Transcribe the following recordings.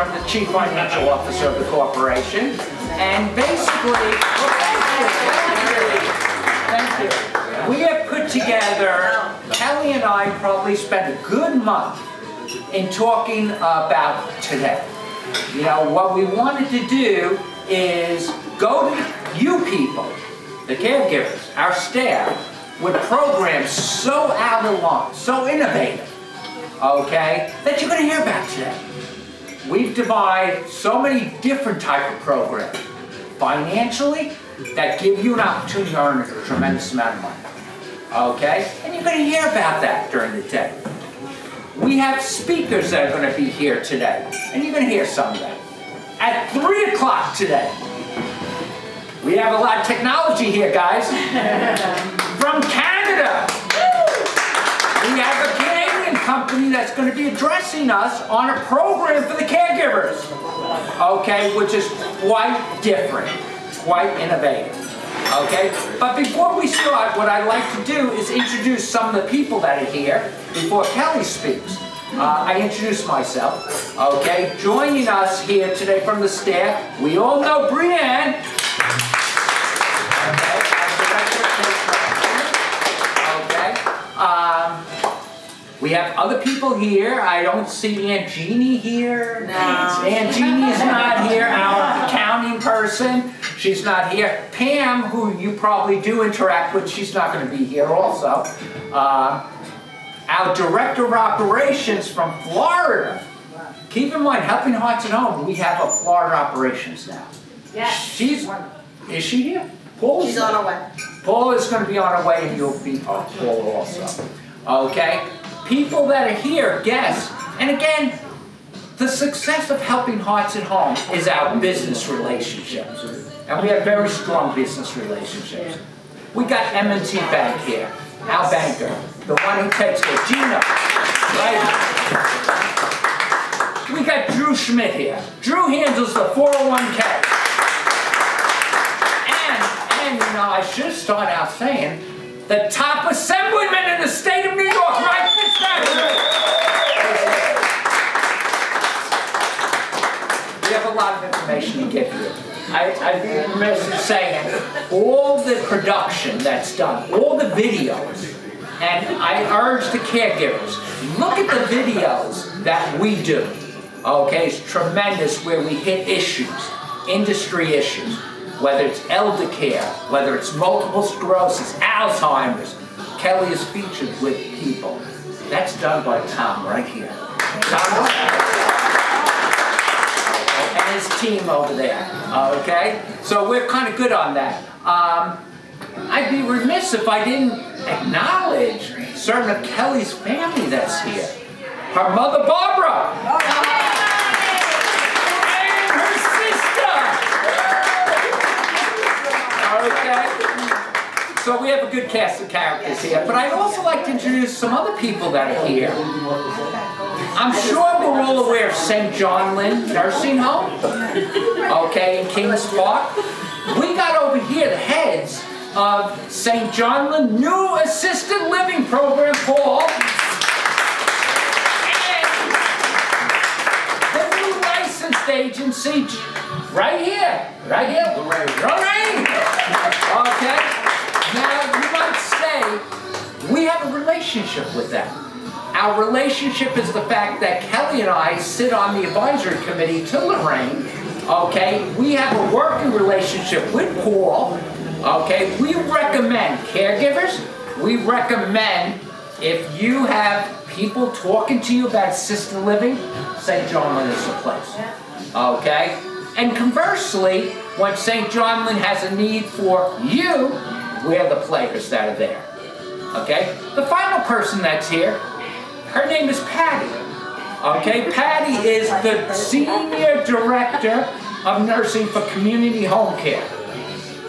I'm the Chief Financial Officer of the corporation. And basically, thank you. We have put together, Kelly and I probably spent a good month in talking about today. You know, what we wanted to do is go to you people, the caregivers, our staff, with programs so out of the line, so innovative, okay, that you're going to hear about today. We've devised so many different type of programs, financially, that give you an opportunity to earn a tremendous amount of money, okay? And you're going to hear about that during the day. We have speakers that are going to be here today, and you're going to hear some of them. At 3 o'clock today, we have a lot of technology here, guys. From Canada, we have a Canadian company that's going to be addressing us on a program for the caregivers, okay, which is quite different, quite innovative, okay? But before we start, what I'd like to do is introduce some of the people that are here before Kelly speaks. I introduce myself, okay? Joining us here today from the staff, we all know Brianne. We have other people here. I don't see Aunt Jeannie here. No. Aunt Jeannie's not here, our accounting person. She's not here. Pam, who you probably do interact with, she's not going to be here also. Our Director of Operations from Florida. Keep in mind, Helping Hearts at Home, we have a Florida operations now. Yes. Is she here? Paul's She's on her way. Paul is going to be on her way, and you'll be Paul also. Okay? People that are here, guests. And again, the success of Helping Hearts at Home is our business relationships. And we have very strong business relationships. We got M&T Bank here, our banker, the one who takes care of Gina. Right? We got Drew Schmidt here. Drew handles the 401k. And you know, I should start out saying, the top assemblyman in the state of New York, Mike Fitzpatrick. We have a lot of information to give you. I'd be remiss in saying all the production that's done, all the videos, and I urge the caregivers, look at the videos that we do. Okay, it's tremendous where we hit issues, industry issues. Whether it's elder care, whether it's multiple sclerosis, Alzheimer's, Kelly is featured with people. That's done by Tom right here. Tom and his team over there. Okay? So we're kind of good on that. I'd be remiss if I didn't acknowledge certain of Kelly's family that's here. Her mother, Barbara. Okay, so we have a good cast of characters here, but I'd also like to introduce some other people that are here. I'm sure we're all aware of St. John Lynn Nursing Home, okay, in Kings Park. We got over here the heads of St. John Lynn New Assisted Living Program, Paul, and the new licensed agency, right here, Lorraine. Okay? Now, you might say, we have a relationship with them. Our relationship is the fact that Kelly and I sit on the advisory committee to Lorraine. Okay? We have a working relationship with Paul. Okay? We recommend caregivers. We recommend if you have people talking to you about assisted living, St. John Lynn is the place. Okay? And conversely, when St. John Lynn has a need for you, we're the players that are there. Okay? The final person that's here, her name is Patty. Okay? Patty is the Senior Director of Nursing for Community Home Care.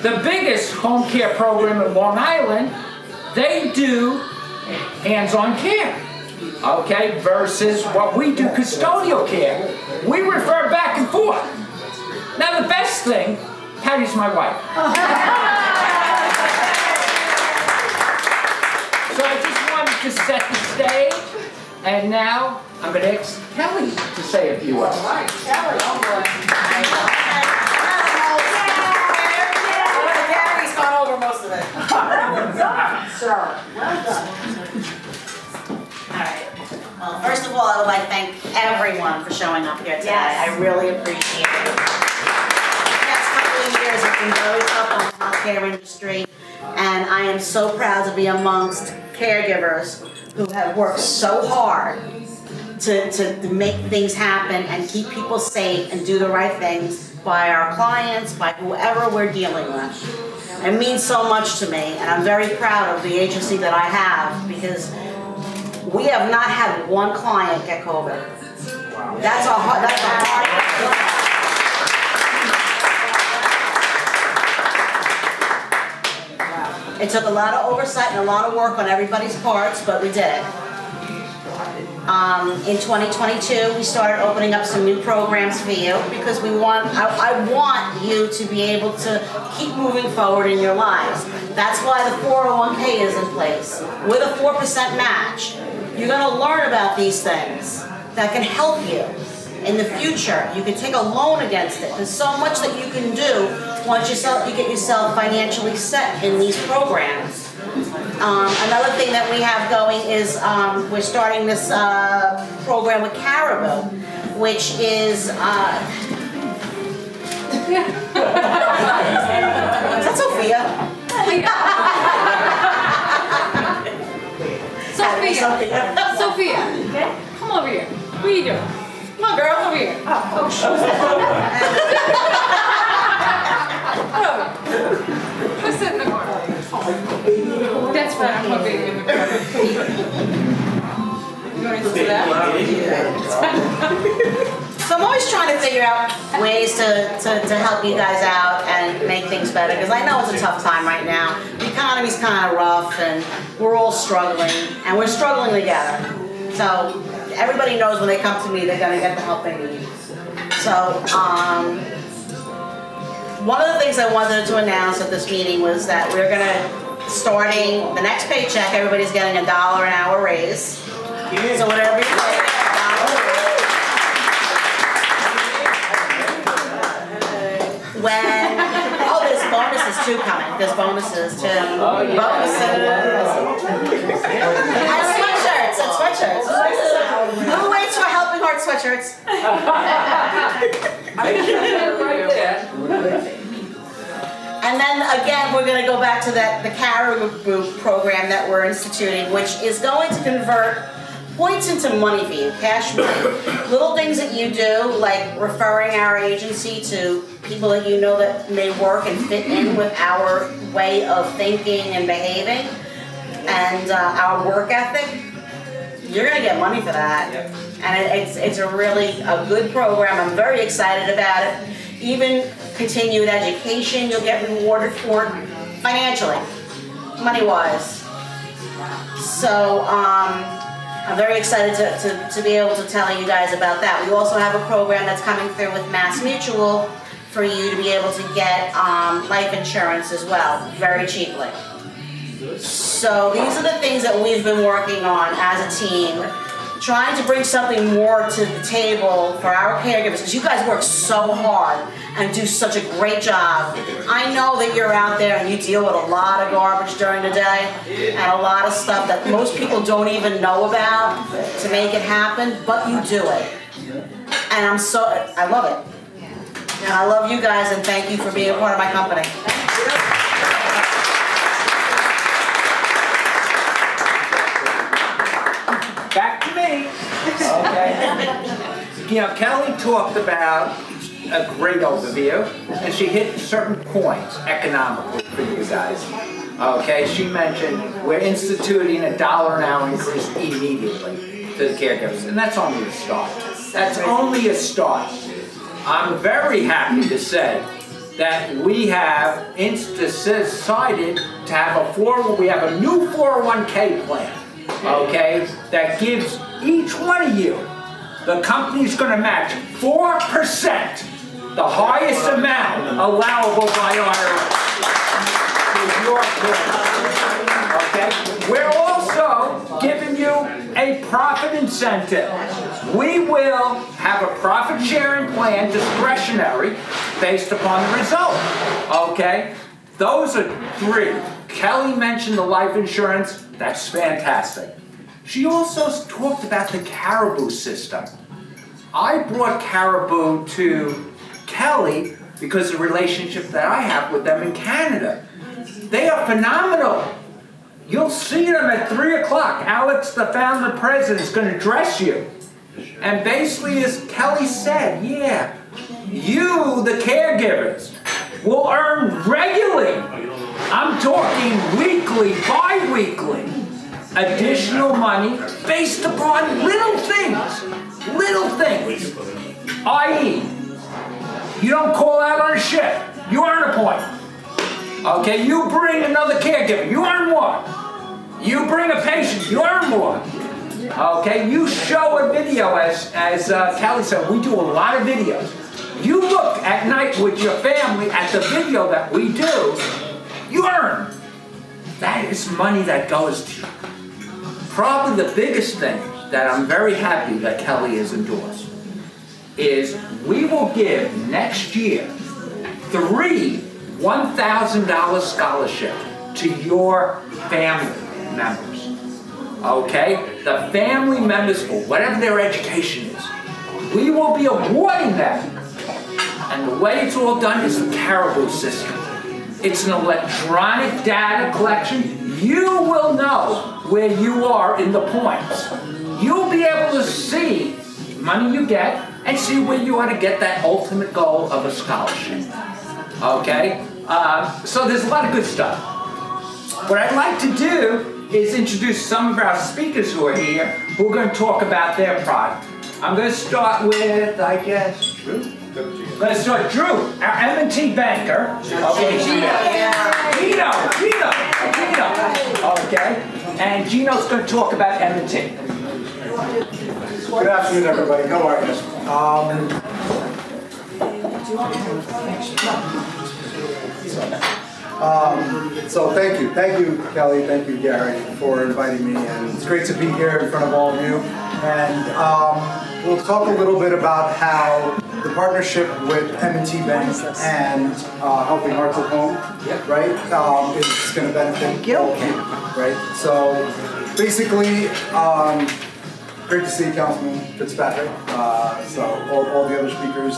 The biggest home care program in Long Island, they do hands-on care. Okay? Versus what we do, custodial care. We refer back and forth. Now the best thing, Patty's my wife. So I just wanted to set the stage And now, I'm going to ask Kelly to say a few words. All right, Kelly. He's gone over most of it. Well done, sir. Well done. All right. Well, first of all, I would like to thank everyone for showing up here today. Yes. I really appreciate it. The past couple of years have been very tough on the healthcare industry, and I am so proud to be amongst caregivers who have worked so hard to make things happen and keep people safe and do the right things by our clients, by whoever we're dealing with. It means so much to me, and I'm very proud of the agency that I have, because we have not had one client get COVID. That's a hard. It took a lot of oversight and a lot of work on everybody's parts, but we did it. In 2022, we started opening up some new programs for you, because I want you to be able to keep moving forward in your lives. That's why the 401k is in place with a 4% match. You're going to learn about these things that can help you in the future. You can take a loan against it. There's so much that you can do once you get yourself financially set in these programs. Another thing that we have going is we're starting this program with Caribou, which is is that Sophia? Sophia, come over here. What are you doing? Come on, girl, over here. Go sit in the corner. That's right, I'm a baby in the corner. You want to sit that? So I'm always trying to figure out ways to help you guys out and make things better, because I know it's a tough time right now. The economy's kind of rough, and we're all struggling, and we're struggling together. So everybody knows when they come to me, they're going to get the help they need. So one of the things I wanted to announce at this meeting was that we're going to, starting the next paycheck, everybody's getting $1 an hour raise. So whatever you get, when, oh, there's bonuses too coming. There's bonuses too. Oh, yeah. Bonuses. And sweatshirts. Who waits for Helping Heart sweatshirts? And then again, we're going to go back to the Caribou program that we're instituting, which is going to convert points into money for you, cash money. Little things that you do, like referring our agency to people that you know that may work and fit in with our way of thinking and behaving, and our work ethic. You're gonna get money for that. Yep. And it's a really a good program. I'm very excited about it. Even continued education, you'll get rewarded for it financially, money-wise. So I'm very excited to be able to tell you guys about that. We also have a program that's coming through with Mass Mutual for you to be able to get life insurance as well, very cheaply. So these are the things that we've been working on as a team, trying to bring something more to the table for our caregivers, because you guys work so hard and do such a great job. I know that you're out there and you deal with a lot of garbage during the day and a lot of stuff that most people don't even know about to make it happen, but you do it. And I love it. And I love you guys, and thank you for being a part of my company. Back to me. Okay. You know, Kelly talked about a great overview, and she hit certain points economically for you guys. Okay, she mentioned we're instituting $1 an hour increase immediately to the caregivers, and that's only a start. That's only a start. I'm very happy to say that we have decided to have we have a new 401k plan, okay, that gives each one of you, the company's going to match 4%, the highest amount allowable by IRS. Your plan, okay? We're also giving you a profit incentive. We will have a profit sharing plan, discretionary, based upon the result. Okay? Those are 3. Kelly mentioned the life insurance. That's fantastic. She also talked about the Caribou system. I brought Caribou to Kelly because of the relationship that I have with them in Canada. They are phenomenal. You'll see them at 3 o'clock. Alex, the founder president, is going to dress you. And basically, as Kelly said, yeah, you, the caregivers, will earn regularly. I'm talking weekly, bi-weekly, additional money based upon little things, i.e., you don't call out on a shift, you earn a point. Okay, you bring another caregiver, you earn more. You bring a patient, you earn more. Okay, you show a video, as Kelly said, we do a lot of videos. You look at night with your family at the video that we do, you earn. That is money that goes to you. Probably the biggest thing that I'm very happy that Kelly has endorsed is we will give next year 3 $1,000 scholarships to your family members. Okay? The family members, for whatever their education is, we will be awarding them. And the way it's all done is the Caribou system. It's an electronic data collection. You will know where you are in the points. You'll be able to see money you get and see where you are to get that ultimate goal of a scholarship. Okay? So there's a lot of good stuff. What I'd like to do is introduce some of our speakers who are here who are going to talk about their product. I'm going to start with, I guess, Drew? I'm going to start Drew, our M&T banker. Okay, Gino. Okay, and Gino's going to talk about M&T. Good afternoon, everybody. How are you? So thank you, Kelly, thank you, Gary, for inviting me, and it's great to be here in front of all of you. And we'll talk a little bit about how the partnership with M&T Bank and Helping Hearts at Home, right, is going to benefit all of you, right? So basically, great to see Councilman Fitzpatrick, so all the other speakers.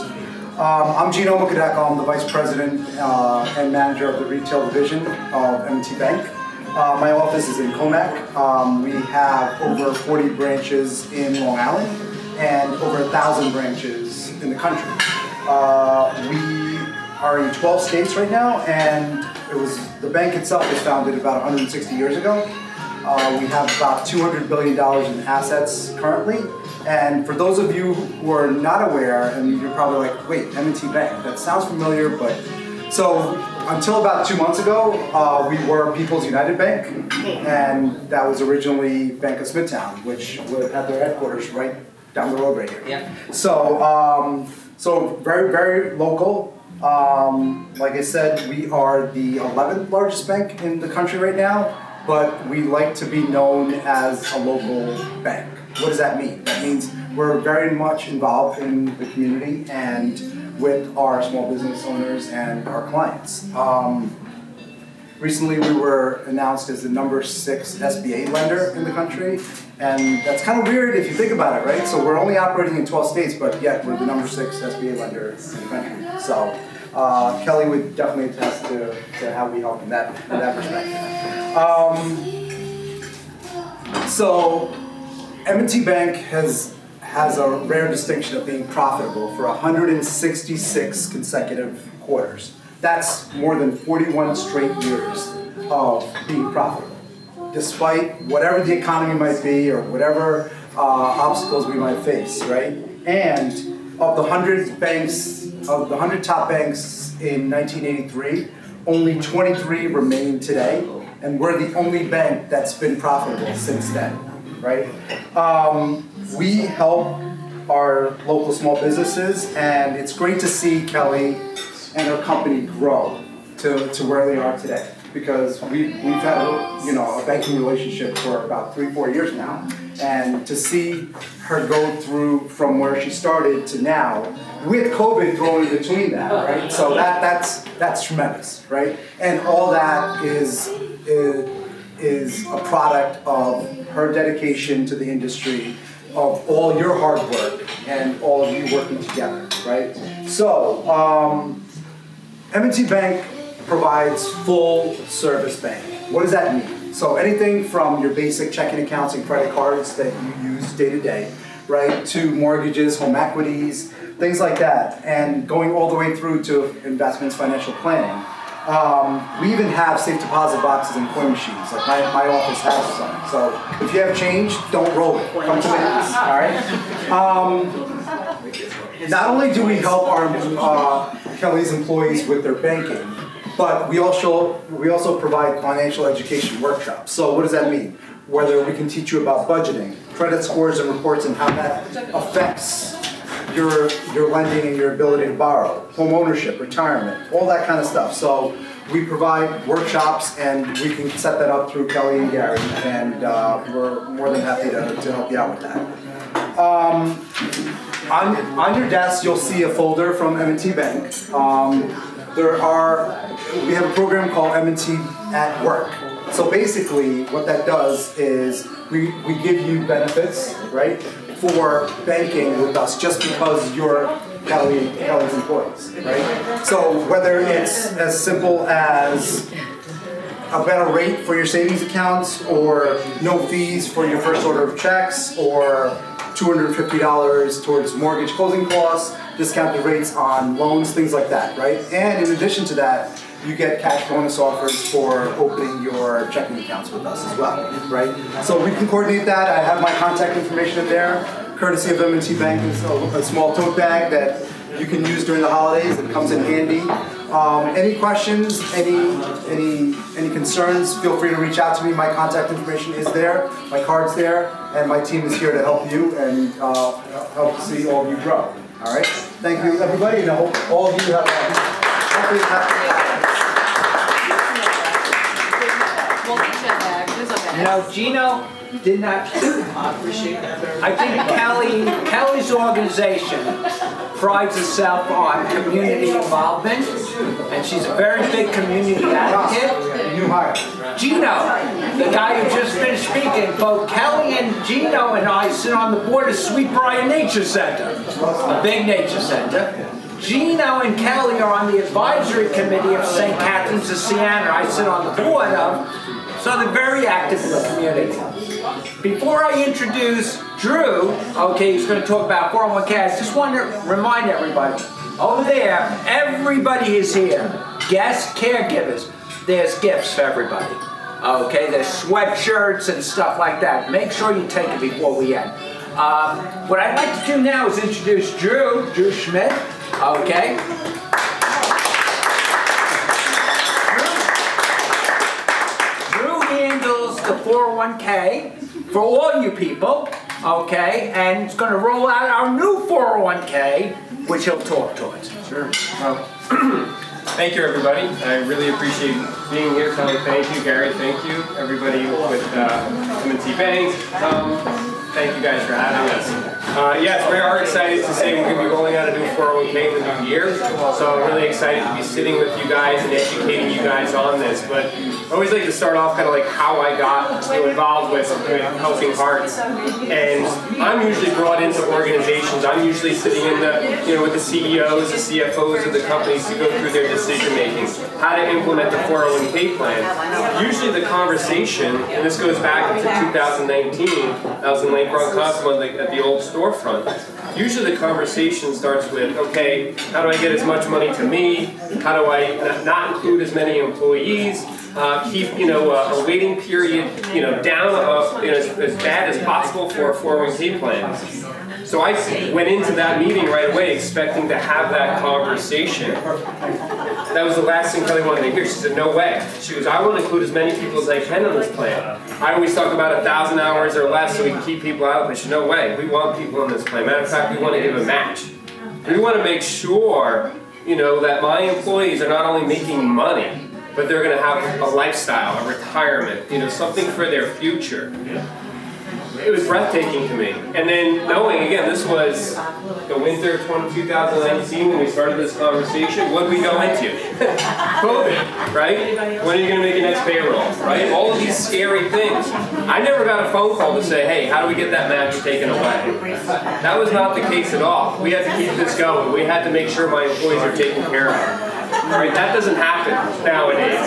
I'm Gino Mukadeko. I'm the Vice President and Manager of the Retail Division of M&T Bank. My office is in Comac. We have over 40 branches in Long Island and over 1,000 branches in the country. We are in 12 states right now, and the bank itself was founded about 160 years ago. We have about $200 billion in assets currently. And for those of you who are not aware, and you're probably like, wait, M&T Bank, that sounds familiar, but... So until about 2 months ago, we were People's United Bank, and that was originally Bank of Smithtown, which would have their headquarters right down the road right here. Yeah. So, so very, very local. Like I said, we are the 11th largest bank in the country right now, but we like to be known as a local bank. What does that mean? That means we're very much involved in the community and with our small business owners and our clients. Recently we were announced as the #6 SBA lender in the country, and that's kind of weird if you think about it, right? So we're only operating in 12 states, but yet we're the #6 SBA lender in the country. So Kelly would definitely attest to how we help in that perspective. So M&T Bank has a rare distinction of being profitable for 166 consecutive quarters. That's more than 41 straight years of being profitable, despite whatever the economy might be or whatever obstacles we might face, right? And of the 100 top banks in 1983, only 23 remain today, and we're the only bank that's been profitable since then, right? We help our local small businesses, and it's great to see Kelly and her company grow to where they are today. because we've had a banking relationship for about 3-4 years now, and to see her go through from where she started to now, with COVID thrown in between that, right? So that's tremendous, right? And all that is a product of her dedication to the industry, of all your hard work and all of you working together, right? So, M&T Bank provides full service banking. What does that mean? So anything from your basic checking accounts and credit cards that you use day to day, right, to mortgages, home equities, things like that, and going all the way through to investments, financial planning. We even have safe deposit boxes and coin machines. Like my office has some. So if you have change, don't roll it. Come to me, all right? Not only do we help our Kelly's employees with their banking, but we also provide financial education workshops. So what does that mean? Whether we can teach you about budgeting, credit scores and reports, and how that affects your lending and your ability to borrow, home ownership, retirement, all that kind of stuff. So we provide workshops, and we can set that up through Kelly and Gary, and we're more than happy to help you out with that. On your desk, you'll see a folder from M&T Bank. We have a program called M&T at Work. So basically, what that does is we give you benefits, right, for banking with us just because you're Kelly's employees, right? So whether it's as simple as a better rate for your savings accounts, or no fees for your first order of checks, or $250 towards mortgage closing costs, discounted rates on loans, things like that, right? And in addition to that, you get cash bonus offers for opening your checking accounts with us as well, right? So we can coordinate that. I have my contact information in there, courtesy of M&T Bank. It's a small tote bag that you can use during the holidays. It comes in handy. Any questions, any concerns, feel free to reach out to me. My contact information is there, my card's there, and my team is here to help you and help see all of you grow. All right? Thank you, everybody, and I hope all of you have a happy You know, Gino did not. I think Kelly's organization prides itself on community involvement, and she's a very big community advocate. new hire. Gino, the guy who just finished speaking, both Kelly and Gino and I sit on the board of Sweet Briar Nature Center, a big nature center. Gino and Kelly are on the advisory committee of St. Catherine's of Siena. I sit on the board of, so they're very active in the community. Before I introduce Drew, okay, he's going to talk about 401k, I just want to remind everybody, over there, everybody is here. Guests, caregivers, there's gifts for everybody. Okay, there's sweatshirts and stuff like that. Make sure you take it before we end. What I'd like to do now is introduce Drew Schmidt, okay? Drew handles the 401k for all you people, okay? And he's going to roll out our new 401k, which he'll talk towards. Sure. Thank you, everybody. I really appreciate being here. Kelly, thank you. Gary, thank you. Everybody with M&T Bank. Thank you guys for having us. Yes, we are excited to say we're going to be rolling out a new 401k in the new year. So I'm really excited to be sitting with you guys and educating you guys on this. But I always like to start off kind of like how I got involved with Helping Hearts. And I'm usually brought into organizations. I'm usually sitting in the, with the CEOs, the CFOs of the companies to go through their decision making, how to implement the 401k plan. Usually the conversation, and this goes back into 2019, I was in Lake Ronkonkoma at the old storefront. Usually the conversation starts with, okay, how do I get as much money to me? How do I not include as many employees? Keep a waiting period down as bad as possible for a 401k plan. So I went into that meeting right away expecting to have that conversation. That was the last thing Kelly wanted to hear. She said, no way. She goes, I want to include as many people as I can on this plan. I always talk about 1,000 hours or less so we can keep people out. But she said, no way. We want people on this plan. Matter of fact, we want to give a match. We want to make sure, that my employees are not only making money, but they're going to have a lifestyle, a retirement, something for their future. It was breathtaking to me. And then knowing, again, this was the winter of 2019 when we started this conversation, what did we go into? COVID, right? When are you going to make your next payroll, right? All of these scary things. I never got a phone call to say, hey, how do we get that match taken away? That was not the case at all. We had to keep this going. We had to make sure my employees are taken care of. All right, that doesn't happen nowadays.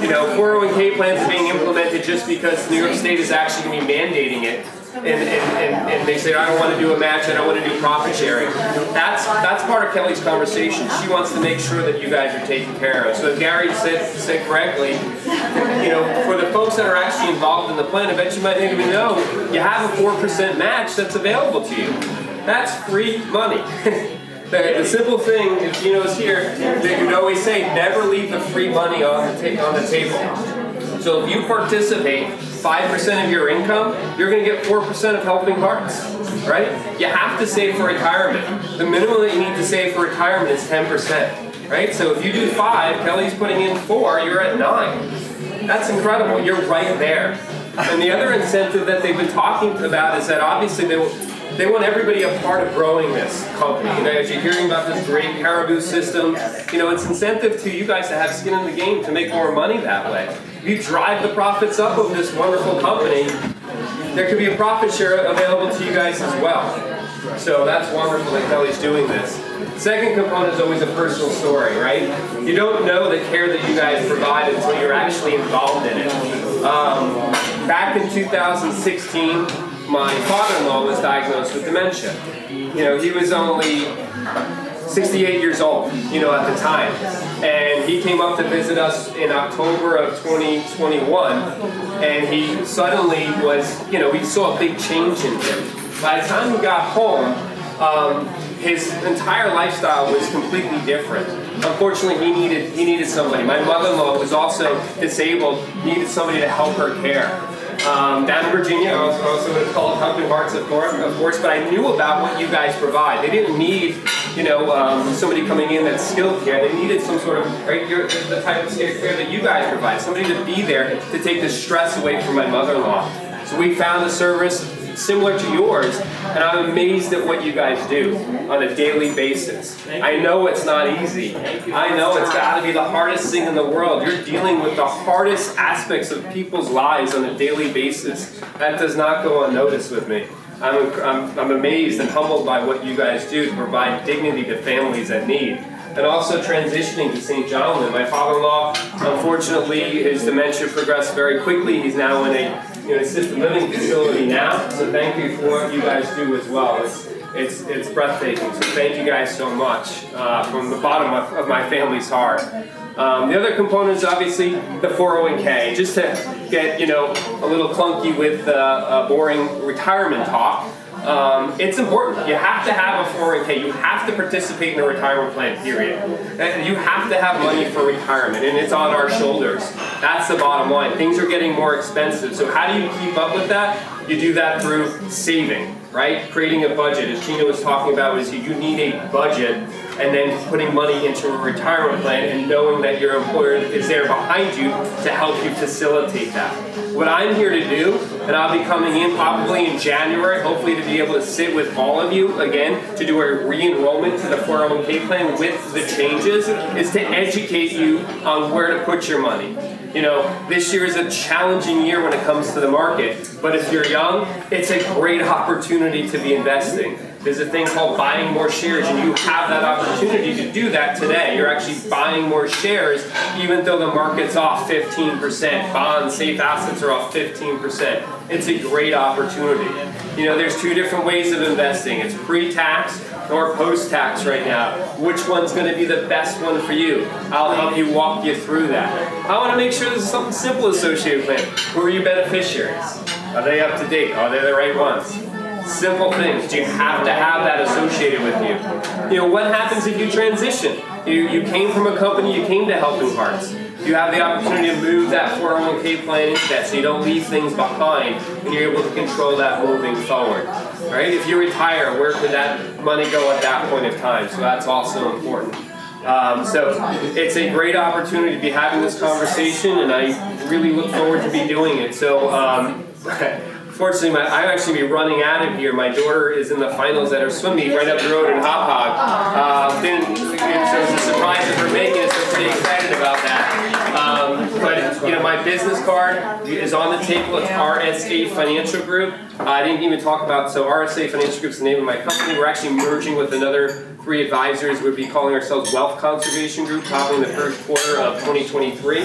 401k plans are being implemented just because New York State is actually going to be mandating it. And they say, I don't want to do a match, I don't want to do profit sharing. That's part of Kelly's conversation. She wants to make sure that you guys are taken care of. So as Gary said correctly, for the folks that are actually involved in the plan, I bet you might not even know, you have a 4% match that's available to you. That's free money. The simple thing is, is here, they could always say, never leave the free money on the table. So if you participate 5% of your income, you're going to get 4% of Helping Hearts, right? You have to save for retirement. The minimum that you need to save for retirement is 10%, right? So if you do 5, Kelly's putting in 4, you're at 9. That's incredible. You're right there. And the other incentive that they've been talking about is that obviously they want everybody a part of growing this company. As you're hearing about this great Caribou system, it's incentive to you guys to have skin in the game to make more money that way. If you drive the profits up of this wonderful company, there could be a profit share available to you guys as well. So that's wonderful that Kelly's doing this. Second component is always a personal story, right? You don't know the care that you guys provide until you're actually involved in it. Back in 2016, my father-in-law was diagnosed with dementia. He was only 68 years old, at the time. And he came up to visit us in October of 2021, and he suddenly was, we saw a big change in him. By the time he got home, his entire lifestyle was completely different. Unfortunately, he needed somebody. My mother-in-law was also disabled, needed somebody to help her care. Down in Virginia, I was also going to call it Helping Hearts, of course, but I knew about what you guys provide. They didn't need, somebody coming in that's skilled care. They needed some sort of, the type of care that you guys provide. Somebody to be there to take the stress away from my mother-in-law. So we found a service similar to yours, and I'm amazed at what you guys do on a daily basis. I know it's not easy. I know it's got to be the hardest thing in the world. You're dealing with the hardest aspects of people's lives on a daily basis. That does not go unnoticed with me. I'm amazed and humbled by what you guys do to provide dignity to families that need. And also transitioning to St. John. My father-in-law, unfortunately, his dementia progressed very quickly. He's now in a assisted living facility now. So thank you for what you guys do as well. It's breathtaking. So thank you guys so much from the bottom of my family's heart. The other component is obviously the 401k. Just to get a little clunky with boring retirement talk. It's important. You have to have a 401k. You have to participate in a retirement plan, period. You have to have money for retirement, and it's on our shoulders. That's the bottom line. Things are getting more expensive. So how do you keep up with that? You do that through saving, right? Creating a budget. As Gina was talking about, is you need a budget, and then putting money into a retirement plan and knowing that your employer is there behind you to help you facilitate that. What I'm here to do, and I'll be coming in probably in January, hopefully to be able to sit with all of you again to do a re-enrollment to the 401k plan with the changes, is to educate you on where to put your money. This year is a challenging year when it comes to the market, but if you're young, it's a great opportunity to be investing. There's a thing called buying more shares, and you have that opportunity to do that today. You're actually buying more shares, even though the market's off 15%. Bonds, safe assets are off 15%. It's a great opportunity. There's two different ways of investing. It's pre-tax or post-tax right now. Which one's going to be the best one for you? I'll help you walk you through that. I want to make sure there's something simple associated with it. Who are your beneficiaries? Are they up to date? Are they the right ones? Simple things. You have to have that associated with you. What happens if you transition? You came from a company, you came to Helping Hearts. You have the opportunity to move that 401k plan into that so you don't leave things behind and you're able to control that moving forward. Right? If you retire, where could that money go at that point in time? So that's also important. So it's a great opportunity to be having this conversation, and I really look forward to be doing it. So fortunately, I'm actually be running out of here. My daughter is in the finals at her swim meet right up the road in Hop Hog. So it's a surprise that we're making it, so I'm pretty excited about that. But you know, my business card is on the table. It's RSA Financial Group. I didn't even talk about, so RSA Financial Group is the name of my company. We're actually merging with another 3 advisors. We'd be calling ourselves Wealth Conservation Group, probably in the first quarter of 2023.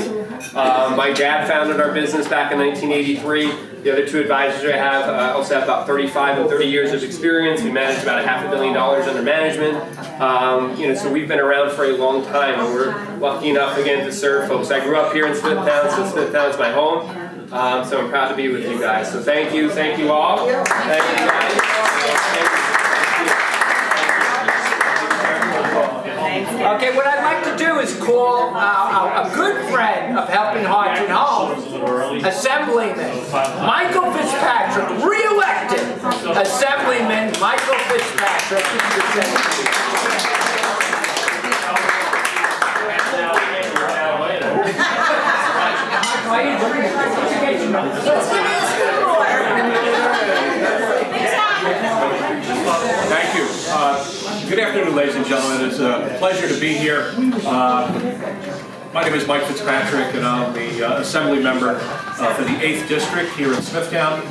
My dad founded our business back in 1983. The other 2 advisors I have also have about 35 and 30 years of experience. We manage about $500 million under management. You know, so we've been around for a long time, and we're lucky enough again to serve folks. I grew up here in Smithtown, so Smithtown's my home. So I'm proud to be with you guys. So thank you all. Thank you guys. Okay, what I'd like to do is call a good friend of Helping Hearts and Homes, Assemblyman Michael Fitzpatrick, re-elected Assemblyman Michael Fitzpatrick. Thank you. Good afternoon, ladies and gentlemen. It's a pleasure to be here. My name is Mike Fitzpatrick, and I'm the Assembly member for the 8th District here in Smithtown,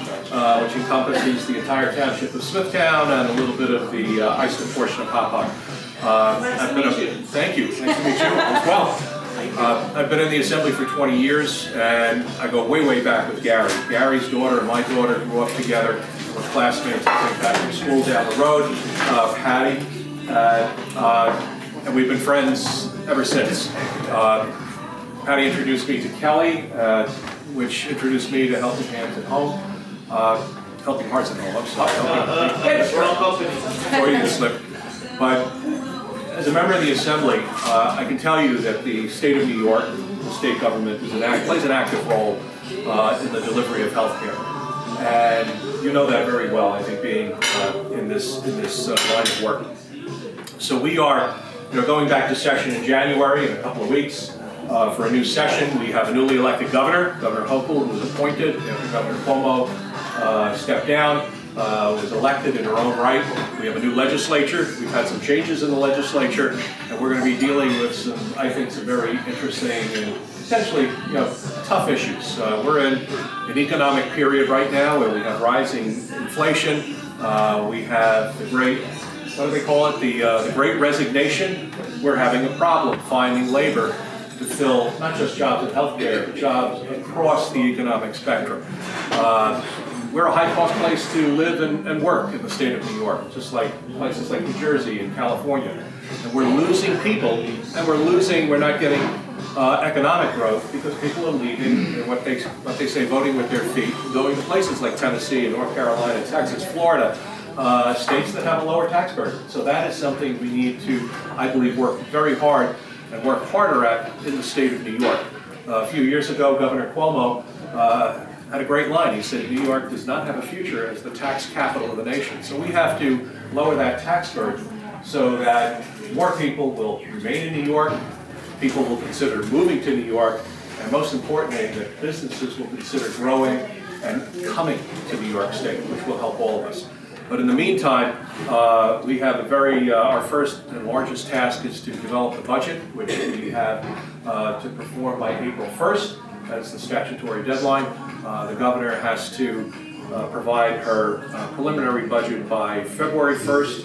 which encompasses the entire township of Smithtown and a little bit of the Iceland portion of Hop Hog. Thank you. Nice to meet you as well. I've been in the Assembly for 20 years, and I go way, way back with Gary. Gary's daughter and my daughter grew up together. We're classmates at St. Patrick's School down the road, Patty, and we've been friends ever since. Patty introduced me to Kelly, which introduced me to Helping Hands at Home, Helping Hearts at Home. I'm sorry. Before you slip. But as a member of the Assembly, I can tell you that the state of New York, the state government, plays an active role in the delivery of health care. And you know that very well, I think, being in this line of work. So we are going back to session in January in a couple of weeks for a new session. We have a newly elected governor, Governor Hochul, who was appointed after Governor Cuomo stepped down. Was elected in her own right. We have a new legislature. We've had some changes in the legislature, and we're going to be dealing with some, I think, some very interesting and potentially, tough issues. We're in an economic period right now where we have rising inflation. We have the great, what do they call it? The great resignation. We're having a problem finding labor to fill not just jobs in healthcare, but jobs across the economic spectrum. We're a high-cost place to live and work in the state of New York, just like places like New Jersey and California. And we're losing people, and we're not getting economic growth because people are leaving, and what they say, voting with their feet, going to places like Tennessee and North Carolina, Texas, Florida, states that have a lower tax burden. So that is something we need to, I believe, work very hard and work harder at in the state of New York. A few years ago, Governor Cuomo had a great line. He said, New York does not have a future as the tax capital of the nation. So we have to lower that tax burden so that more people will remain in New York, people will consider moving to New York, and most importantly, that businesses will consider growing and coming to New York State, which will help all of us. But in the meantime, we have our first and largest task is to develop the budget, which we have to perform by April 1st. That's the statutory deadline. The governor has to provide her preliminary budget by February 1st,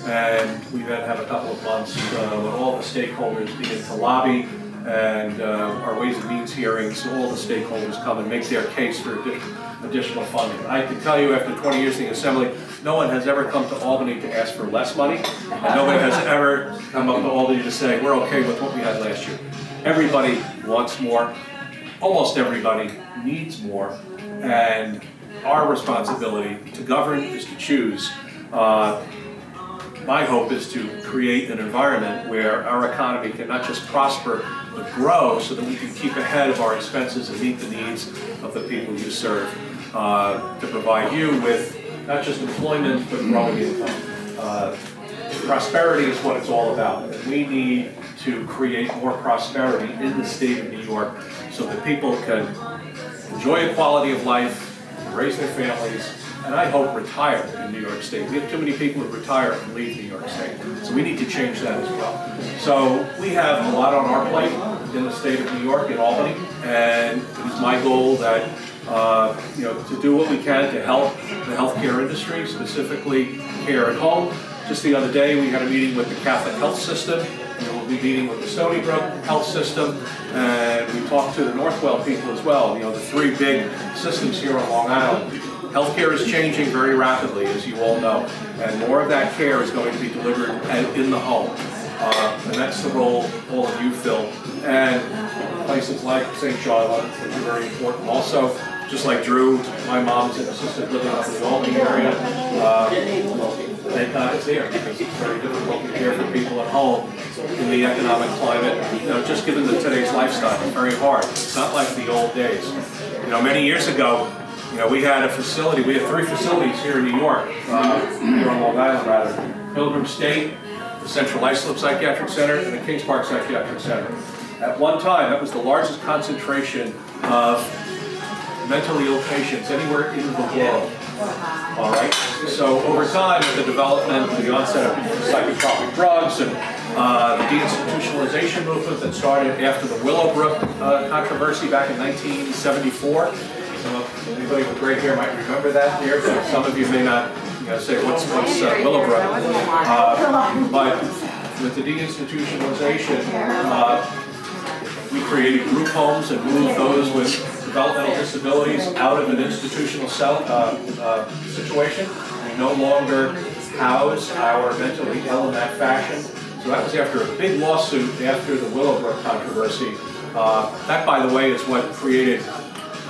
and we then have a couple of months when all the stakeholders begin to lobby, and our Ways and Means hearings, so all the stakeholders come and make their case for additional funding. I can tell you, after 20 years in the Assembly, no one has ever come to Albany to ask for less money, and nobody has ever come up to Albany to say, we're okay with what we had last year. Everybody wants more. Almost everybody needs more, and our responsibility to govern is to choose. My hope is to create an environment where our economy can not just prosper, but grow so that we can keep ahead of our expenses and meet the needs of the people you serve, to provide you with not just employment, but growing income. Prosperity is what it's all about, and we need to create more prosperity in the state of New York so that people can enjoy a quality of life, raise their families, and I hope retire in New York State. We have too many people who retire and leave New York State, so we need to change that as well. So we have a lot on our plate in the state of New York, in Albany, and it is my goal that to do what we can to help the healthcare industry, specifically care at home. Just the other day, we had a meeting with the Catholic Health System. We'll be meeting with the Stony Brook Health System, and we talked to the Northwell people as well. The three big systems here on Long Island. Healthcare is changing very rapidly, as you all know, and more of that care is going to be delivered in the home. And that's the role all of you fill. And places like St. Charlotte, which are very important also. Just like Drew, my mom's in assisted living up in the Albany area. Thank God it's there, because it's very difficult to care for people at home in the economic climate. Just given today's lifestyle, it's very hard. It's not like the old days. Many years ago, we had a facility. We had 3 facilities here in New York, here on Long Island rather. Pilgrim State, the Central Islip Psychiatric Center, and the Kings Park Psychiatric Center. At one time, that was the largest concentration of mentally ill patients anywhere in the world. All right. So over time, with the development, the onset of psychotropic drugs, and the deinstitutionalization movement that started after the Willowbrook controversy back in 1974. So anybody with gray hair might remember that here. But some of you may not. Say what's Willowbrook. But with the deinstitutionalization, we created group homes and moved those with developmental disabilities out of an institutional situation. We no longer house our mentally ill in that fashion. So that was after a big lawsuit after the Willowbrook controversy. That, by the way, is what created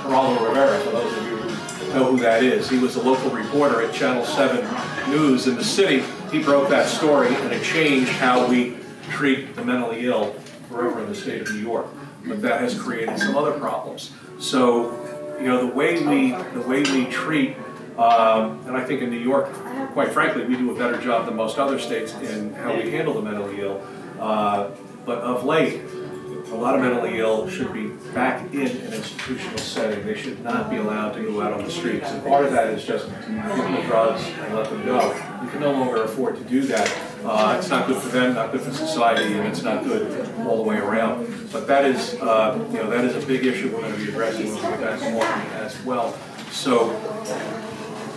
Geraldo Rivera, for those of you who know who that is. He was a local reporter at Channel 7 News in the city. He broke that story, and it changed how we treat the mentally ill forever in the state of New York. But that has created some other problems. So, the way we treat, and I think in New York, quite frankly, we do a better job than most other states in how we handle the mentally ill. But of late, a lot of mentally ill should be back in an institutional setting. They should not be allowed to go out on the streets. And part of that is just give them the drugs and let them go. You can no longer afford to do that. It's not good for them, not good for society, and it's not good all the way around. But that is, that is a big issue we're going to be addressing when we get back to Albany as well. So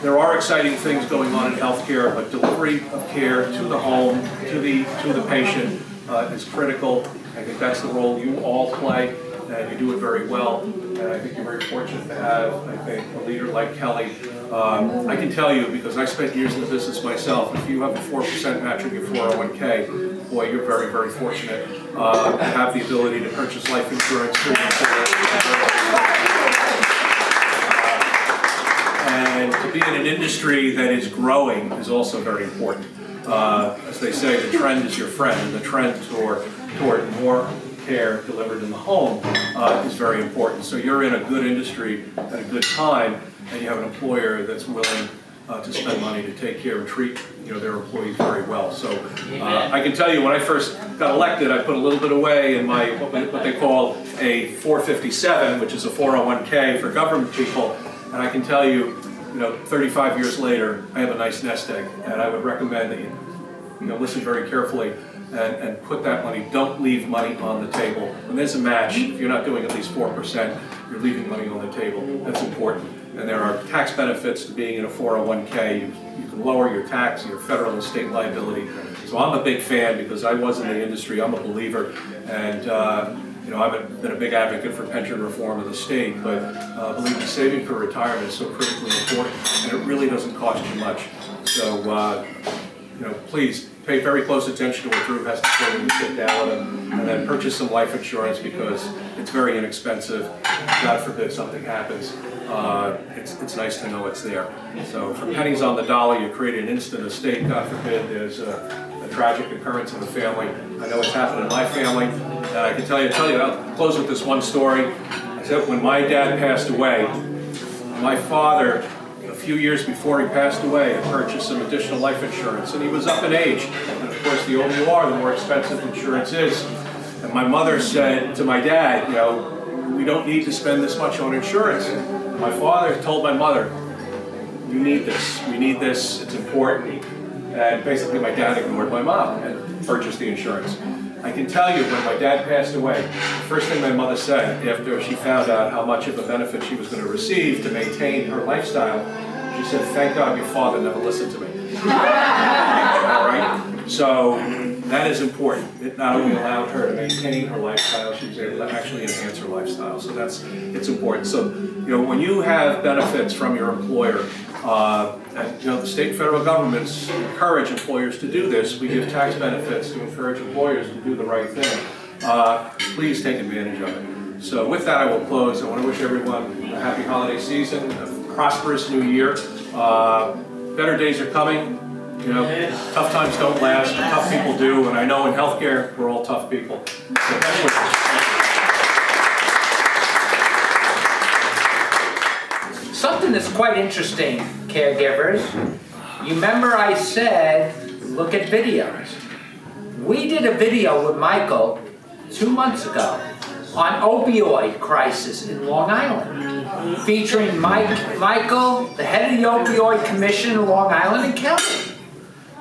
there are exciting things going on in healthcare, but delivery of care to the home, to the patient is critical. I think that's the role you all play, and you do it very well. And I think you're very fortunate to have, I think, a leader like Kelly. I can tell you, because I spent years in the business myself, if you have a 4% matching your 401k, boy, you're very, very fortunate to have the ability to purchase life insurance through and to be in an industry that is growing is also very important. As they say, the trend is your friend, and the trend toward more care delivered in the home is very important. So you're in a good industry at a good time, and you have an employer that's willing to spend money to take care and treat their employees very well. So I can tell you, when I first got elected, I put a little bit away in my what they call a 457, which is a 401k for government people, and I can tell you, 35 years later, I have a nice nest egg, and I would recommend that you listen very carefully and put that money. Don't leave money on the table. When there's a match, if you're not doing at least 4%, you're leaving money on the table. That's important. And there are tax benefits to being in a 401k. You can lower your tax, your federal and state liability. So I'm a big fan because I was in the industry. I'm a believer, and I've been a big advocate for pension reform in the state, but believe me, saving for retirement is so critically important, and it really doesn't cost you much. So, please pay very close attention to what Drew has to say when you sit down with him, and then purchase some life insurance because it's very inexpensive. God forbid something happens. It's nice to know it's there. So for pennies on the dollar, you create an instant estate. God forbid there's a tragic occurrence in the family. I know it's happened in my family, and I can tell you, I'll close with this one story. I said when my dad passed away, my father, a few years before he passed away, had purchased some additional life insurance, and he was up in age. And of course, the older you are, the more expensive insurance is. And my mother said to my dad, you know, we don't need to spend this much on insurance. My father told my mother, you need this, we need this, it's important. And basically my dad ignored my mom and purchased the insurance. I can tell you, when my dad passed away, the first thing my mother said after she found out how much of a benefit she was going to receive to maintain her lifestyle, she said, thank God your father never listened to me. All right? So that is important. It not only allowed her to maintain her lifestyle, she was able to actually enhance her lifestyle. So it's important. So, you know, when you have benefits from your employer, and, you know, the state and federal governments encourage employers to do this. We give tax benefits to encourage employers to do the right thing. Please take advantage of it. So with that, I will close. I want to wish everyone a happy holiday season, a prosperous new year. Better days are coming. You know, tough times don't last, tough people do, and I know in healthcare, we're all tough people. So best wishes. Something that's quite interesting, caregivers. You remember I said, look at videos. We did a video with Michael 2 months ago on opioid crisis in Long Island, featuring Michael, the head of the Opioid Commission in Long Island, and Kelly.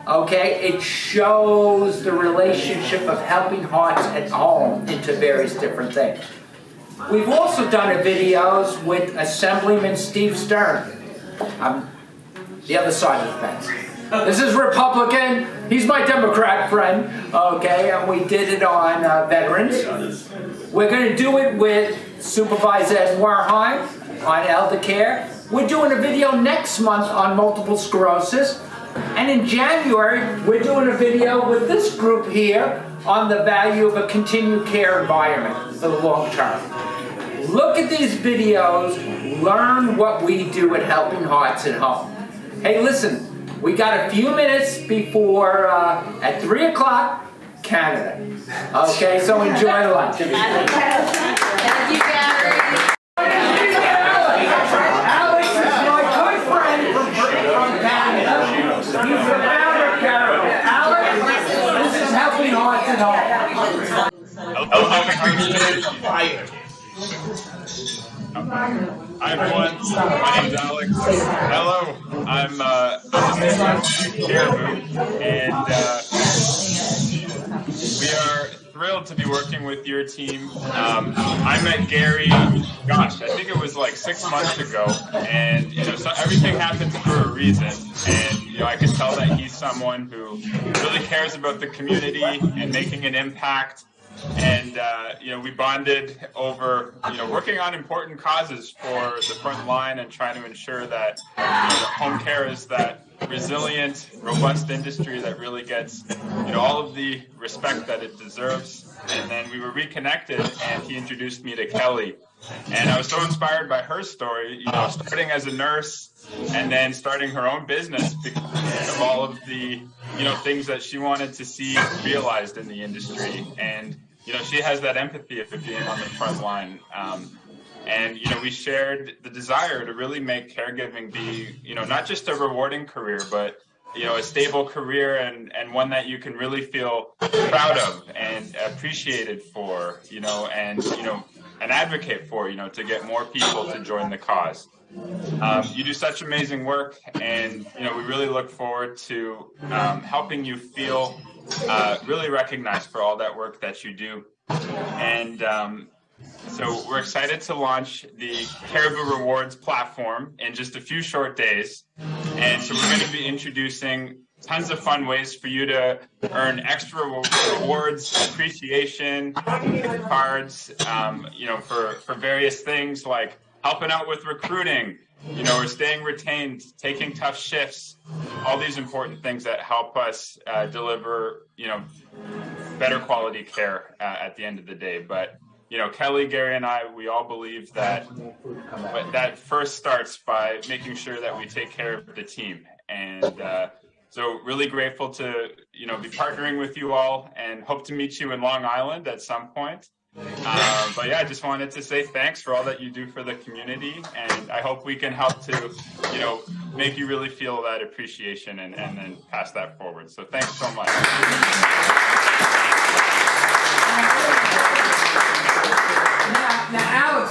Okay, it shows the relationship of helping hearts at home into various different things. We've also done videos with Assemblyman Steve Stern. The other side of the fence. This is Republican. He's my Democrat friend. Okay, and we did it on veterans. We're going to do it with Supervisor Ed Warheim on elder care. We're doing a video next month on multiple sclerosis. And in January, we're doing a video with this group here on the value of a continued care environment for the long term. Look at these videos, learn what we do at Helping Hearts at Home. Hey, listen, we got a few minutes before, at 3 o'clock, Canada. Okay, so enjoy lunch. Thank you, Gary. Alex is my good friend from Canada. He's the founder of Canada. Alex, this is Helping Hearts at Home. Hi everyone, my name's Alex. Hello, I'm assistant Caribou, and we are thrilled to be working with your team. I met Gary, gosh, I think it was like 6 months ago, and you know, so everything happens for a reason, and you know, I can tell that he's someone who really cares about the community and making an impact. And you know, we bonded over working on important causes for the front line and trying to ensure that home care is that resilient, robust industry that really gets all of the respect that it deserves. And then we were reconnected, and he introduced me to Kelly, and I was so inspired by her story. Starting as a nurse and then starting her own business because of all of the things that she wanted to see realized in the industry. And she has that empathy of being on the front line. And we shared the desire to really make caregiving be, not just a rewarding career, but a stable career and one that you can really feel proud of and appreciated for, and advocate for, to get more people to join the cause. You do such amazing work, and we really look forward to helping you feel really recognized for all that work that you do. And so we're excited to launch the Caribou Rewards platform in just a few short days. And so we're going to be introducing tons of fun ways for you to earn extra rewards, appreciation, cards, for various things like helping out with recruiting, or staying retained, taking tough shifts, all these important things that help us deliver, better quality care at the end of the day. But, Kelly, Gary, and I, we all believe that that first starts by making sure that we take care of the team. And so really grateful to, be partnering with you all, and hope to meet you in Long Island at some point. But yeah, I just wanted to say thanks for all that you do for the community, and I hope we can help to, make you really feel that appreciation and then pass that forward. So thanks so much.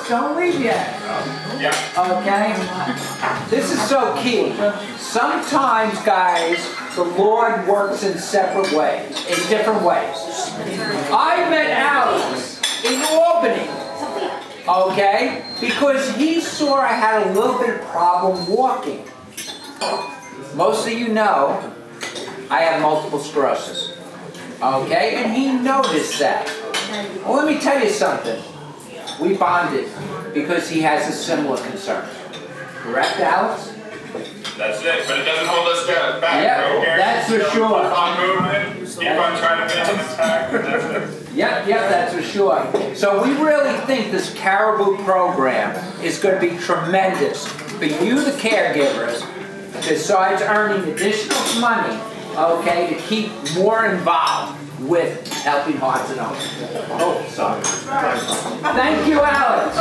don't leave yet. Yeah. Okay? This is so key. Sometimes, guys, the Lord works in separate ways, in different ways. I met Alex in Albany, okay? Because he saw I had a little bit of problem walking. Most of you know I have multiple sclerosis, okay? And he noticed that. Well, let me tell you something. We bonded because he has a similar concern. Correct, Alex? That's it, but it doesn't hold us back. Yeah, right, Gary? that's for sure. Keep on moving, keep on trying to make an impact, and that's it. Yep, that's for sure. So we really think this Caribou program is going to be tremendous for you, the caregivers, besides earning additional money, okay, to keep more involved with Helping Hearts and Homes. Oh, sorry. Thank you, Alex.